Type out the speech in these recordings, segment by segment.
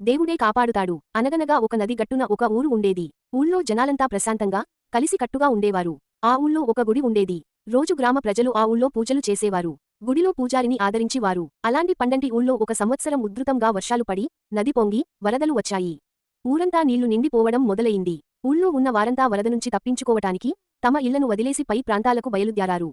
దేవుడే కాపాడుతాడు. అనగనగా ఒక నది గట్టున ఒక ఊరు ఉండేది. ఊళ్ళో జనాలంతా ప్రశాంతంగా కలిసికట్టుగా ఉండేవారు. ఆ ఊళ్ళో ఒక గుడి ఉండేది. రోజు గ్రామ ప్రజలు ఆ ఊళ్ళో పూజలు చేసేవారు. గుడిలో పూజారిని ఆదరించివారు. అలాంటి పండంటి ఊళ్ళో ఒక సంవత్సరం ఉధృతంగా వర్షాలు పడి నది పొంగి వరదలు వచ్చాయి. ఊరంతా నీళ్లు నిండిపోవడం మొదలయింది. ఊళ్ళో ఉన్న వారంతా వరద నుంచి తప్పించుకోవటానికి తమ ఇళ్లను వదిలేసి పై ప్రాంతాలకు బయలుద్యారారు.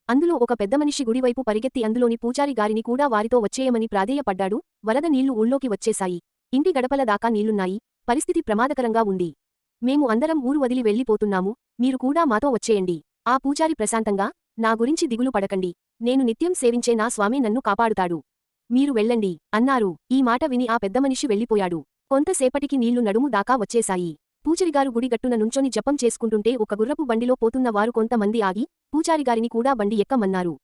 అందులో ఒక పెద్దమనిషి గుడివైపు పరిగెత్తి అందులోని పూజారి గారిని కూడా వారితో వచ్చేయమని ప్రాధేయపడ్డాడు. వరద నీళ్లు ఊళ్ళోకి వచ్చేశాయి. ఇంటి గడపల దాకా నీళ్లున్నాయి. పరిస్థితి ప్రమాదకరంగా ఉంది. మేము అందరం ఊరు వదిలి వెళ్ళిపోతున్నాము. మీరు కూడా మాతో వచ్చేయండి. ఆ పూజారి ప్రశాంతంగా, నా గురించి దిగులు పడకండి. నేను నిత్యం సేవించే నా స్వామి నన్ను కాపాడుతాడు. మీరు వెళ్ళండి అన్నారు. ఈ మాట విని ఆ పెద్దమనిషి వెళ్ళిపోయాడు. కొంతసేపటికి నీళ్లు నడుము దాకా వచ్చేశాయి. పూజారిగారు గుడిగట్టున నుంచొని జపం చేసుకుంటుంటే ఒక గుర్రపు బండిలో పోతున్న వారు కొంతమంది ఆగి పూజారిగారిని కూడా బండి ఎక్కమన్నారు.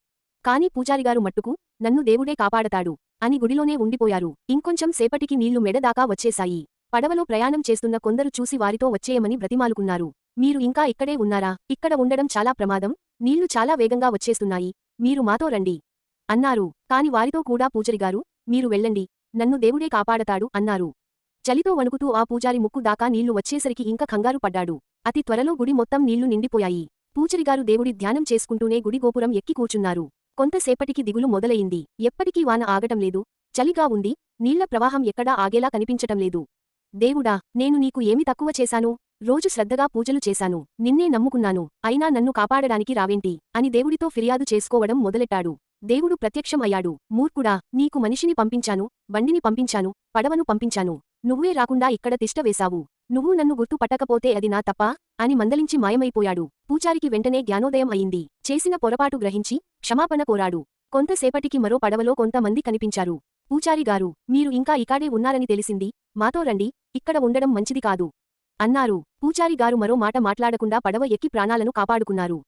కాని పూజారిగారు మట్టుకు, నన్ను దేవుడే కాపాడతాడు అని గుడిలోనే ఉండిపోయారు. ఇంకొంచెం సేపటికి నీళ్లు మెడదాకా వచ్చేశాయి. పడవలో ప్రయాణం చేస్తున్న కొందరు చూసి వారితో వచ్చేయమని బ్రతిమాలుకున్నారు. మీరు ఇంకా ఇక్కడే ఉన్నారా? ఇక్కడ ఉండడం చాలా ప్రమాదం. నీళ్లు చాలా వేగంగా వచ్చేస్తున్నాయి. మీరు మాతో రండి అన్నారు. కాని వారితో కూడా పూజారిగారు, మీరు వెళ్ళండి, నన్ను దేవుడే కాపాడతాడు అన్నారు. చలితో వణుకుతూ ఆ పూజారి ముక్కు దాకా నీళ్లు వచ్చేసరికి ఇంక కంగారు పడ్డాడు. అతి త్వరలో గుడి మొత్తం నీళ్లు నిండిపోయాయి. పూజారిగారు దేవుడి ధ్యానం చేసుకుంటూనే గుడి గోపురం ఎక్కి కూర్చున్నారు. కొంతసేపటికి దిగులు మొదలయింది. ఎప్పటికీ వాన ఆగటం లేదు. చలిగా ఉంది. నీళ్ల ప్రవాహం ఎక్కడా ఆగేలా కనిపించటం లేదు. దేవుడా, నేను నీకు ఏమి తక్కువ చేశాను? రోజు శ్రద్ధగా పూజలు చేశాను. నిన్నే నమ్ముకున్నాను. అయినా నన్ను కాపాడడానికి రావేంటి అని దేవుడితో ఫిర్యాదు చేసుకోవడం మొదలెట్టాడు. దేవుడు ప్రత్యక్షం అయ్యాడు. మూర్ఖుడా, నీకు మనిషిని పంపించాను, బండిని పంపించాను, పడవను పంపించాను. నువ్వే రాకుండా ఇక్కడ తిష్ట వేశావు. నువ్వు నన్ను గుర్తు పట్టకపోతే అది నా తప్పా అని మందలించి మాయమైపోయాడు. పూజారికి వెంటనే జ్ఞానోదయం అయింది. చేసిన పొరపాటు గ్రహించి క్షమాపణ కోరాడు. కొంతసేపటికి మరో పడవలో కొంతమంది కనిపించారు. పూజారిగారు, మీరు ఇంకా ఇకాడే ఉన్నారని తెలిసింది. మాతో రండి, ఇక్కడ ఉండడం మంచిది కాదు అన్నారు. పూజారిగారు మరో మాట మాట్లాడకుండా పడవ ఎక్కి ప్రాణాలను కాపాడుకున్నారు.